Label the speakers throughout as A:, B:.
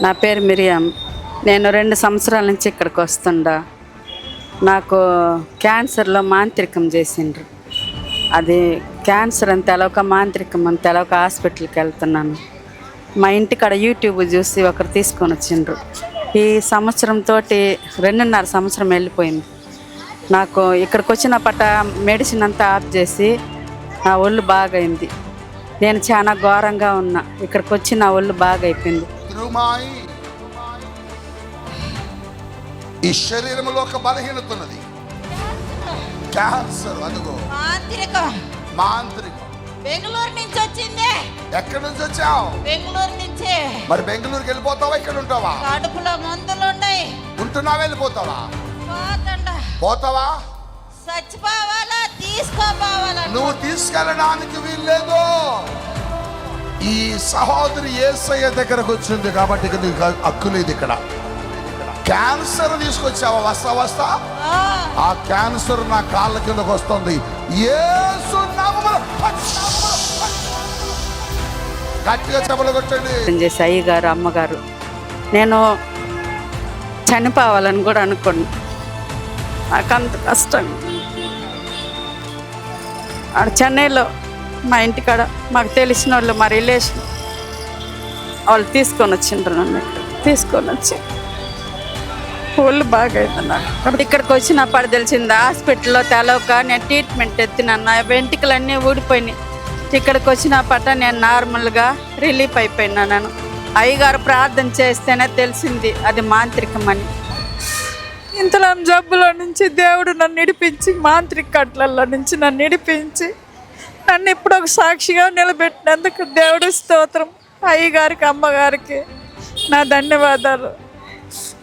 A: నా పేరు మిరియం. నేను 2 సంవత్సరాల నుంచి ఇక్కడికి వస్తుండా. నాకు క్యాన్సర్లో మాంత్రికం చేసిండ్రు. అది క్యాన్సర్ అని తెలవక, మాంత్రికం అని తెలవక హాస్పిటల్కి వెళ్తున్నాను. మా ఇంటికాడ యూట్యూబ్ చూసి ఒకరు తీసుకొని వచ్చిండ్రు. ఈ సంవత్సరంతో 2.5 సంవత్సరం వెళ్ళిపోయింది. నాకు ఇక్కడికి వచ్చిన పట్ట మెడిసిన్ అంతా ఆఫ్ చేసి నా ఒళ్ళు బాగైంది. నేను చాలా ఘోరంగా ఉన్నా. ఇక్కడికి వచ్చి నా ఒళ్ళు బాగా అయిపోయింది.
B: ఈ శరీరంలో ఒక బలహీనత ఉన్నది, క్యాన్సర్. అదుగో మాంత్రికం.
C: బెంగళూరు నుంచి వచ్చింది.
B: ఎక్కడి నుంచి వచ్చావు?
C: బెంగళూరు నుంచి.
B: మరి బెంగళూరుకి వెళ్ళిపోతావా? ఇక్కడ ఉంటావా?
C: కడుపులో మందులు ఉన్నాయి.
B: ఉంటున్నావా? వెళ్ళిపోతావా? పోతావా?
C: చచ్చిపోవాలా తీసుకోపోవాలా?
B: నువ్వు తీసుకెళ్ళడానికి వీల్లేదు. ఈ సహోదరి యేసయ్య దగ్గరకు వచ్చింది కాబట్టి నీకు హక్కు లేదు. ఇక్కడ క్యాన్సర్ తీసుకొచ్చావా? వస్తా ఆ క్యాన్సర్ నా కాళ్ళ కిందకు వస్తుంది. యేసు నామములో గట్టిగా చెప్పులు కొట్టండి.
A: అయ్యగారు, అమ్మగారు, నేను చనిపోవాలని కూడా అనుకోండి. నాకు అంత కష్టం. ఆడ చెన్నైలో మా ఇంటికాడ మాకు తెలిసిన వాళ్ళు, మా రిలేషన్ వాళ్ళు తీసుకొని వచ్చిండ్రు. నన్ను తీసుకొని వచ్చి ఒళ్ళు బాగా అవుతుంది. ఇక్కడికి వచ్చినప్పుడు తెలిసింది హాస్పిటల్లో తెలవక నేను ట్రీట్మెంట్ ఎత్తిన వెంట్రుకలన్నీ ఊడిపోయినాయి. ఇక్కడికి వచ్చిన పట్ట నేను నార్మల్గా రిలీఫ్ అయిపోయినాను. అయ్యగారు ప్రార్థన చేస్తేనే తెలిసింది అది మాంత్రికం అని. ఇంతలో జబ్బులో నుంచి దేవుడు నన్ను నిడిపించి, మాంత్రిక కట్లల్లో నుంచి నన్ను నిడిపించి నన్ను ఇప్పుడు ఒక సాక్షిగా నిలబెట్టినందుకు దేవుడు స్తోత్రం. అయ్యగారికి, అమ్మగారికి నా ధన్యవాదాలు.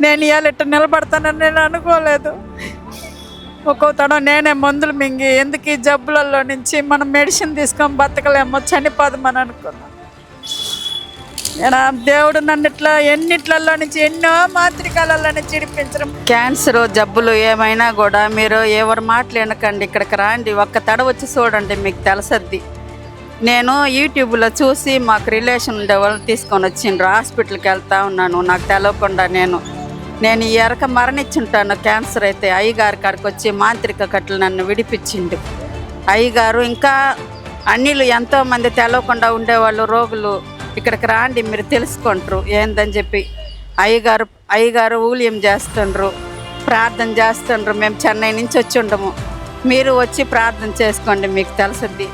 A: నేను ఇవాళ ఇట్లా నిలబడతానని నేను అనుకోలేదు. ఒక్కో తడం నేనే మందులు మింగి ఎందుకు ఈ జబ్బులలో నుంచి మనం మెడిసిన్ తీసుకొని బతకలేమో, చనిపోదామని అనుకున్నాను. నేను దేవుడు నన్ను ఇట్లా ఎన్నిట్లలో నుంచి, ఎన్నో మాంత్రికాలలో నుంచి విడిపించడం. క్యాన్సర్ జబ్బులు ఏమైనా కూడా మీరు ఎవరు మాటలు వినకండి, ఇక్కడికి రాండి, ఒక్క తడ వచ్చి చూడండి, మీకు తెలుసద్ది. నేను యూట్యూబ్లో చూసి మాకు రిలేషన్ ఉండే వాళ్ళు తీసుకొని వచ్చిండ్రు. హాస్పిటల్కి వెళ్తా ఉన్నాను. నాకు తెలవకుండా నేను ఈ ఎరక మరణించుంటాను క్యాన్సర్ అయితే. అయ్యగారి కాడికి వచ్చి మాంత్రిక కట్టలు నన్ను విడిపించిండు అయ్యగారు. ఇంకా అన్నిలు ఎంతోమంది తెలవకుండా ఉండేవాళ్ళు, రోగులు ఇక్కడికి రాండి, మీరు తెలుసుకుంటారు ఏందని చెప్పి. అయ్యగారు ఊలియం చేస్తుండ్రు, ప్రార్థన చేస్తుండ్రు. మేము చెన్నై నుంచి వచ్చి ఉండము. మీరు వచ్చి ప్రార్థన చేసుకోండి, మీకు తెలుసుద్ది.